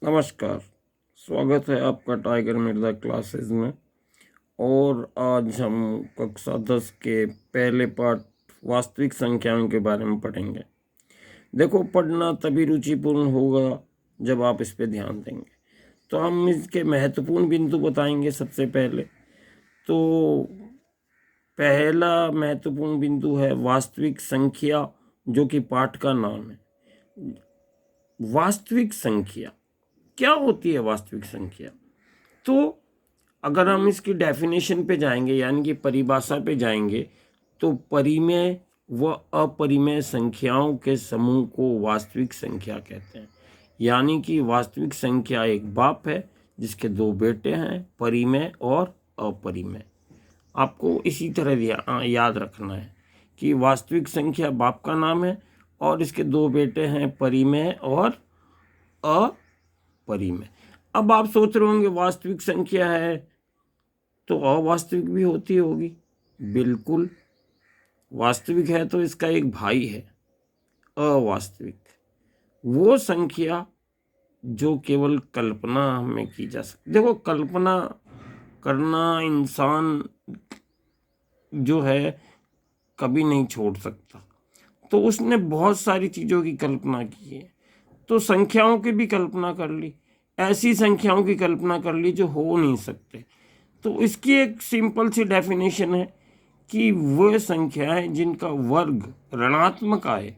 नमस्कार। स्वागत है आपका टाइगर मिर्जा क्लासेस में। और आज हम कक्षा 10 के पहले पाठ वास्तविक संख्याओं के बारे में पढ़ेंगे। देखो, पढ़ना तभी रुचिपूर्ण होगा जब आप इस पे ध्यान देंगे। तो हम इसके महत्वपूर्ण बिंदु बताएंगे। सबसे पहले तो पहला महत्वपूर्ण बिंदु है वास्तविक संख्या, जो कि पाठ का नाम है। वास्तविक संख्या क्या होती है? वास्तविक संख्या तो अगर हम इसकी डेफिनेशन पे जाएंगे, यानी कि परिभाषा पे जाएंगे, तो परिमेय व अपरिमेय संख्याओं के समूह को वास्तविक संख्या कहते हैं। यानी कि वास्तविक संख्या एक बाप है जिसके दो बेटे हैं, परिमेय और अपरिमेय। आपको इसी तरह याद रखना है कि वास्तविक संख्या बाप का नाम है और इसके दो बेटे हैं, परिमेय और अपरिमेय। अब आप सोच रहे होंगे वास्तविक संख्या है तो अवास्तविक भी होती होगी। बिल्कुल, वास्तविक है तो इसका एक भाई है अवास्तविक, वो संख्या जो केवल कल्पना में की जा सकती। देखो, कल्पना करना इंसान जो है कभी नहीं छोड़ सकता, तो उसने बहुत सारी चीज़ों की कल्पना की है। तो संख्याओं की भी कल्पना कर ली, ऐसी संख्याओं की कल्पना कर ली जो हो नहीं सकते। तो इसकी एक सिंपल सी डेफिनेशन है कि वह संख्याएं जिनका वर्ग ऋणात्मक आए,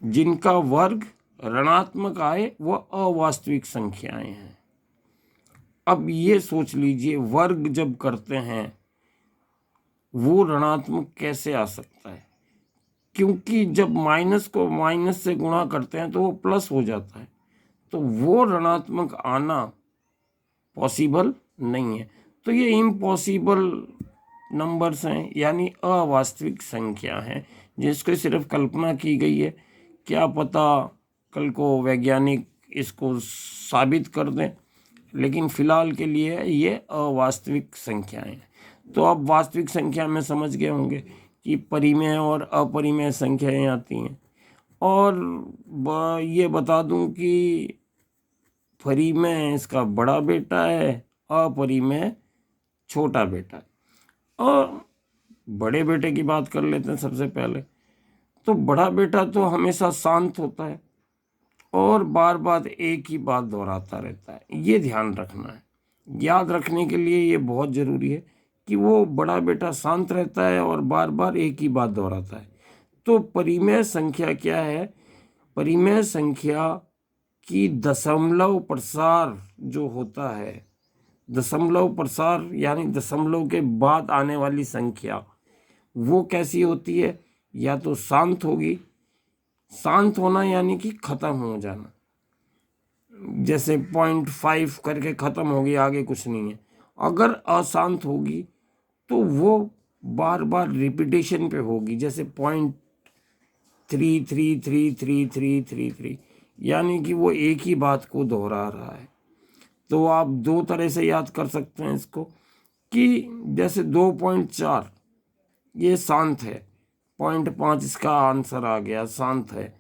जिनका वर्ग ऋणात्मक आए, वह अवास्तविक संख्याएं हैं। अब ये सोच लीजिए, वर्ग जब करते हैं वो ऋणात्मक कैसे आ सकता है? क्योंकि जब माइनस को माइनस से गुणा करते हैं तो वो प्लस हो जाता है, तो वो ऋणात्मक आना पॉसिबल नहीं है। तो ये इम्पॉसिबल नंबर्स हैं, यानी अवास्तविक संख्या हैं जिसको सिर्फ कल्पना की गई है। क्या पता कल को वैज्ञानिक इसको साबित कर दें, लेकिन फिलहाल के लिए ये अवास्तविक संख्याएं हैं। तो अब वास्तविक संख्या में समझ गए होंगे कि परिमेय और अपरिमेय संख्याएं आती हैं। और ये बता दूं कि परिमेय इसका बड़ा बेटा है, अपरिमेय छोटा बेटा है। और बड़े बेटे की बात कर लेते हैं सबसे पहले। तो बड़ा बेटा तो हमेशा शांत होता है और बार बार एक ही बात दोहराता रहता है। ये ध्यान रखना है, याद रखने के लिए ये बहुत ज़रूरी है कि वो बड़ा बेटा शांत रहता है और बार बार एक ही बात दोहराता है। तो परिमेय संख्या क्या है? परिमेय संख्या की दशमलव प्रसार जो होता है, दशमलव प्रसार यानी दशमलव के बाद आने वाली संख्या, वो कैसी होती है? या तो शांत होगी, शांत होना यानी कि खत्म हो जाना, जैसे 0.5 करके खत्म होगी, आगे कुछ नहीं है। अगर अशांत होगी तो वो बार बार रिपीटेशन पे होगी, जैसे 0.3333333, यानी कि वो एक ही बात को दोहरा रहा है। तो आप दो तरह से याद कर सकते हैं इसको, कि जैसे 2.4 ये शांत है, 0.5 इसका आंसर आ गया, शांत है।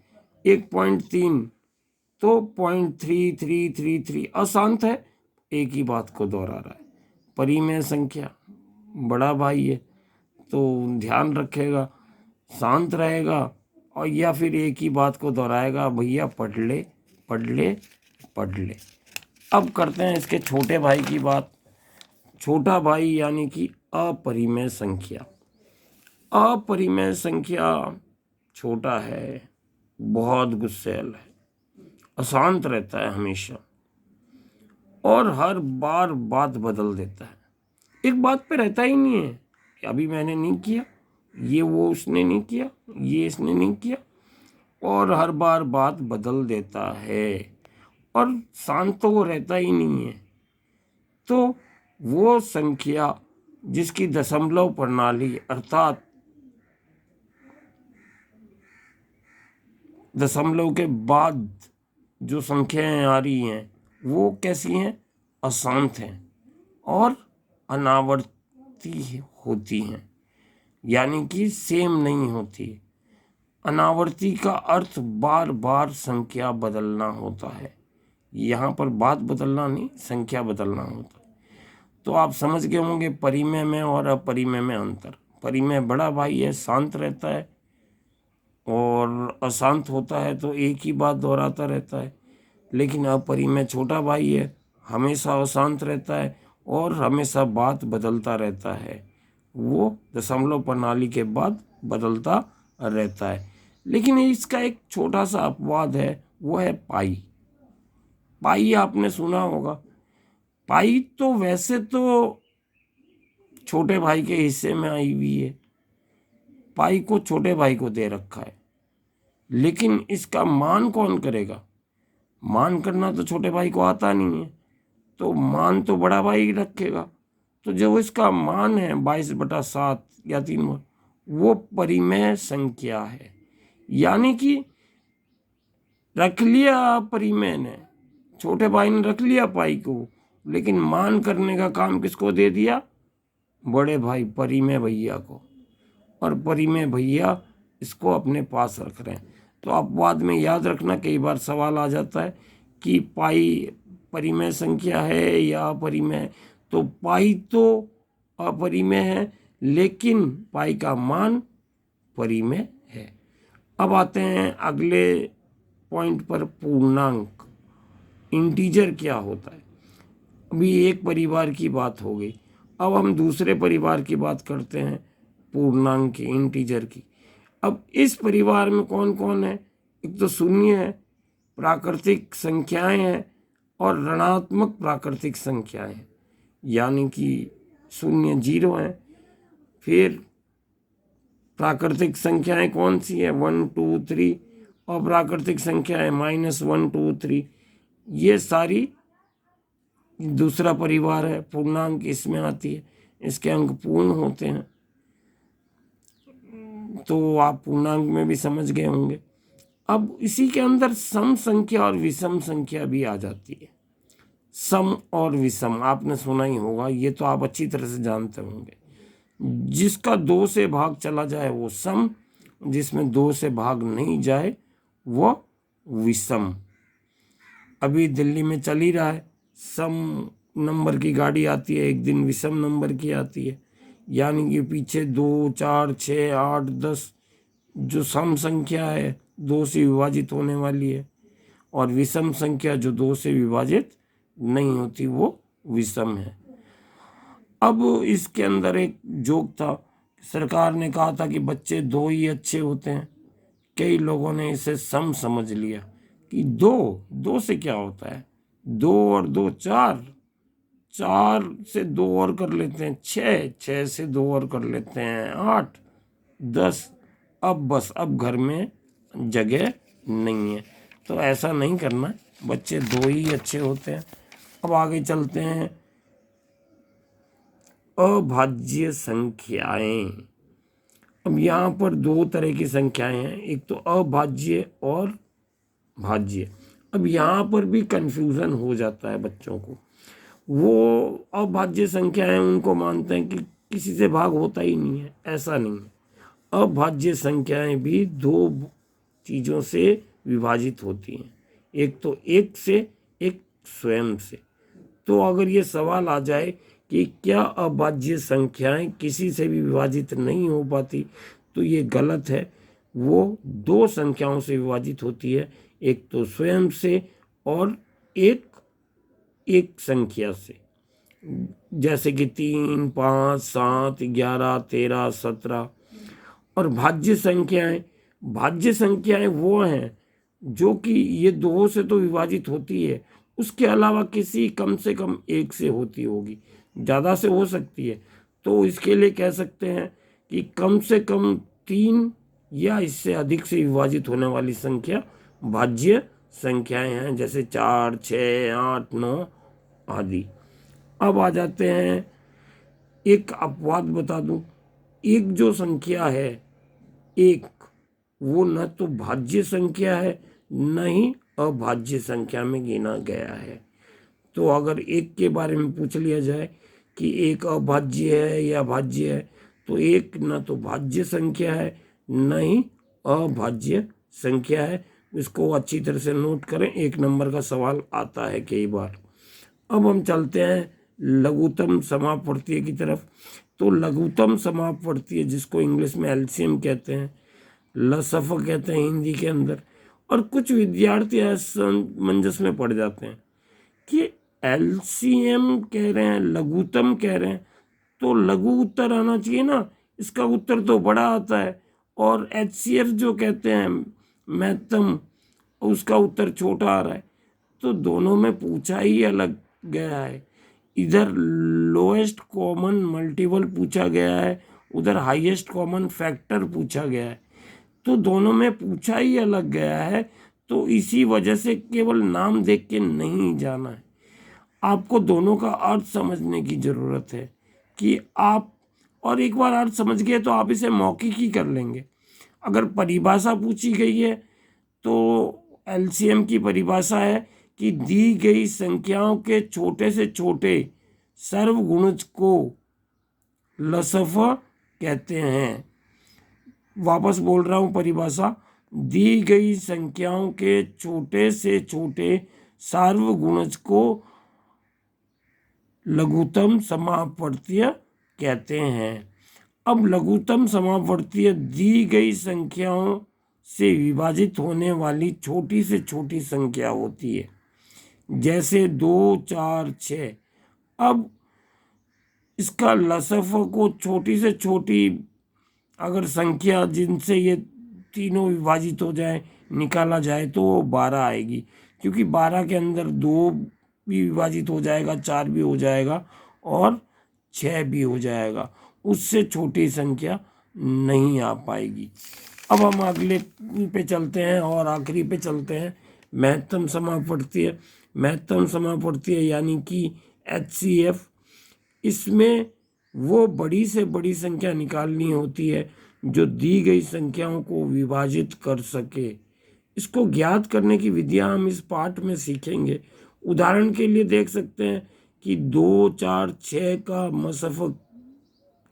1.3 तो 0.3333 अशांत है, एक ही बात को दोहरा रहा है। परिमेय संख्या बड़ा भाई है, तो ध्यान रखेगा, शांत रहेगा और या फिर एक ही बात को दोहराएगा, भैया पढ़ ले पढ़ ले पढ़ ले। अब करते हैं इसके छोटे भाई की बात। छोटा भाई यानी कि अपरिमेय संख्या। अपरिमेय संख्या छोटा है, बहुत गुस्सैल है, अशांत रहता है हमेशा और हर बार बात बदल देता है। एक बात पे रहता ही नहीं है कि अभी मैंने नहीं किया, ये वो उसने नहीं किया, ये इसने नहीं किया, और हर बार बात बदल देता है और शांत तो वो रहता ही नहीं है। तो वो संख्या जिसकी दशमलव प्रणाली अर्थात दशमलव के बाद जो संख्याएं आ रही हैं वो कैसी हैं? अशांत हैं और अनावर्ती होती हैं, यानी कि सेम नहीं होती। अनावर्ती का अर्थ बार बार संख्या बदलना होता है, यहाँ पर बात बदलना नहीं, संख्या बदलना होता है। तो आप समझ गए होंगे परिमेय में और अपरिमेय में अंतर। परिमेय बड़ा भाई है, शांत रहता है, और अशांत होता है तो एक ही बात दोहराता रहता है। लेकिन अपरिमेय छोटा भाई है, हमेशा अशांत रहता है और हमेशा बात बदलता रहता है। वो दशमलव प्रणाली के बाद बदलता रहता है। लेकिन इसका एक छोटा सा अपवाद है, वो है पाई। पाई आपने सुना होगा। पाई तो वैसे तो छोटे भाई के हिस्से में आई हुई है, पाई को छोटे भाई को दे रखा है, लेकिन इसका मान कौन करेगा? मान करना तो छोटे भाई को आता नहीं है, तो मान तो बड़ा भाई रखेगा। तो जो इसका मान है 22/7 या 3, वो परिमेय संख्या है। यानी कि रख लिया परिमेय ने, छोटे भाई ने रख लिया पाई को, लेकिन मान करने का काम किसको दे दिया? बड़े भाई परिमेय भैया को। और परिमेय भैया इसको अपने पास रख रहे हैं। तो अपवाद में याद रखना, कई बार सवाल आ जाता है कि पाई परिमेय संख्या है या अपरिमेय। तो पाई तो अपरिमेय है, लेकिन पाई का मान परिमेय है। अब आते हैं अगले पॉइंट पर, पूर्णांक। इंटीजर क्या होता है? अभी एक परिवार की बात हो गई, अब हम दूसरे परिवार की बात करते हैं, पूर्णांक की, इंटीजर की। अब इस परिवार में कौन कौन है? एक तो शून्य है, प्राकृतिक संख्याएं हैं, और ऋणात्मक प्राकृतिक संख्याएं हैं। यानी कि शून्य 0 है, फिर प्राकृतिक संख्याएं कौन सी है? 1 2 3, और प्राकृतिक संख्याएं -1 2 3। ये सारी दूसरा परिवार है, पूर्णांक इसमें आती है। इसके अंक पूर्ण होते हैं, तो आप पूर्णांक में भी समझ गए होंगे। अब इसी के अंदर सम संख्या और विषम संख्या भी आ जाती है। सम और विषम आपने सुना ही होगा, ये तो आप अच्छी तरह से जानते होंगे। जिसका 2 से भाग चला जाए वो सम, जिसमें 2 से भाग नहीं जाए वो विषम। अभी दिल्ली में चल ही रहा है, सम नंबर की गाड़ी आती है, एक दिन विषम नंबर की आती है। यानी कि पीछे 2 4 6 8 10 जो सम संख्या है 2 से विभाजित होने वाली है, और विषम संख्या जो 2 से विभाजित नहीं होती वो विषम है। अब इसके अंदर एक जोक था, सरकार ने कहा था कि बच्चे 2 ही अच्छे होते हैं। कई लोगों ने इसे सम समझ लिया कि 2 से क्या होता है, 2 और 2 4, 4 से 2 और कर लेते हैं 6, 6 से 2 और कर लेते हैं 8 10। अब बस अब घर में जगह नहीं है। तो ऐसा नहीं करना, बच्चे 2 ही अच्छे होते हैं। अब आगे चलते हैं, अभाज्य संख्याएं। अब यहाँ पर 2 तरह की संख्याएं हैं, एक तो अभाज्य और भाज्य। अब यहाँ पर भी कंफ्यूजन हो जाता है बच्चों को। वो अभाज्य संख्याएं उनको मानते हैं कि किसी से भाग होता ही नहीं है, ऐसा नहीं है। अभाज्य संख्याएं भी 2 चीज़ों से विभाजित होती हैं, एक तो एक से, एक स्वयं से। तो अगर ये सवाल आ जाए कि क्या अभाज्य संख्याएं किसी से भी विभाजित नहीं हो पाती, तो ये गलत है। वो 2 संख्याओं से विभाजित होती है, एक तो स्वयं से और एक संख्या से। जैसे कि 3 5 7 11 13 17। और भाज्य संख्याएं वो हैं जो कि ये 2 से तो विभाजित होती है, उसके अलावा किसी कम से कम एक से होती होगी, ज़्यादा से हो सकती है। तो इसके लिए कह सकते हैं कि कम से कम 3 या इससे अधिक से विभाजित होने वाली संख्या भाज्य संख्याएं हैं, जैसे 4 6 8 9 आदि। अब आ जाते हैं, एक अपवाद बता दूं, एक जो संख्या है एक, वो न तो भाज्य संख्या है न ही अभाज्य संख्या में गिना गया है। तो अगर एक के बारे में पूछ लिया जाए कि एक अभाज्य है या भाज्य है, तो एक न तो भाज्य संख्या है न ही अभाज्य संख्या है, इसको अच्छी तरह से नोट करें, 1 नंबर का सवाल आता है कई बार। अब हम चलते हैं लघुत्तम समापवर्तीय की तरफ। तो लघुत्तम समापवर्तीय, जिसको इंग्लिश में एलसीएम कहते हैं, लसफ कहते हैं हिंदी के अंदर, और कुछ विद्यार्थी असमंजस में पड़ जाते हैं कि एलसीएम कह रहे हैं, लघुत्तम कह रहे हैं, तो लघु उत्तर आना चाहिए ना, इसका उत्तर तो बड़ा आता है। और एचसीएफ जो कहते हैं महत्तम, उसका उत्तर छोटा आ रहा है। तो दोनों में पूछा ही अलग गया है। इधर लोएस्ट कॉमन मल्टीपल पूछा गया है, उधर हाईएस्ट कॉमन फैक्टर पूछा गया है। तो दोनों में पूछा ही अलग गया है। तो इसी वजह से केवल नाम देख के नहीं जाना है, आपको दोनों का अर्थ समझने की ज़रूरत है कि आप, और एक बार अर्थ समझ गए तो आप इसे मौखिक ही कर लेंगे। अगर परिभाषा पूछी गई है तो एलसीएम की परिभाषा है कि दी गई संख्याओं के छोटे से छोटे सर्वगुणज को लसफ कहते हैं। वापस बोल रहा हूँ परिभाषा, दी गई संख्याओं के छोटे से छोटे सार्वगुणज को लघुत्तम समापवर्तीय कहते हैं। अब लघुत्तम समापवर्तीय दी गई संख्याओं से विभाजित होने वाली छोटी से छोटी संख्या होती है, जैसे 2, 4, 6। अब इसका लसफ को छोटी से छोटी अगर संख्या जिनसे ये तीनों विभाजित हो जाए निकाला जाए तो वो 12 आएगी, क्योंकि 12 के अंदर 2 भी विभाजित हो जाएगा, 4 भी हो जाएगा और 6 भी हो जाएगा। उससे छोटी संख्या नहीं आ पाएगी। अब हम अगले पे चलते हैं और आखिरी पे चलते हैं, महत्तम समापवर्तीय। महत्तम समापवर्तीय यानी कि एचसीएफ। इसमें वो बड़ी से बड़ी संख्या निकालनी होती है जो दी गई संख्याओं को विभाजित कर सके। इसको ज्ञात करने की विधियां हम इस पाठ में सीखेंगे। उदाहरण के लिए देख सकते हैं कि 2, 4, 6 का मसफ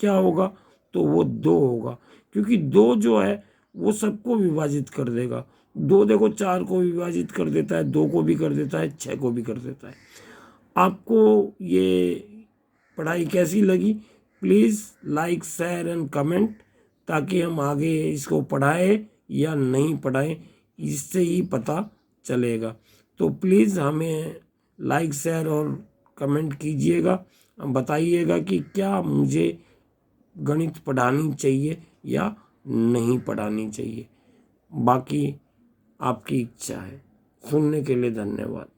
क्या होगा, तो वो 2 होगा, क्योंकि 2 जो है वो सबको विभाजित कर देगा। 2 देखो 4 को विभाजित कर देता है, 2 को भी कर देता है, 6 को भी कर देता है। आपको ये पढ़ाई कैसी लगी? Please like, share and comment, ताकि हम आगे इसको पढ़ाएं या नहीं पढ़ाएं, इससे ही पता चलेगा। तो प्लीज़ हमें लाइक, शेयर और कमेंट कीजिएगा, बताइएगा कि क्या मुझे गणित पढ़ानी चाहिए या नहीं पढ़ानी चाहिए। बाकी आपकी इच्छा है। सुनने के लिए धन्यवाद।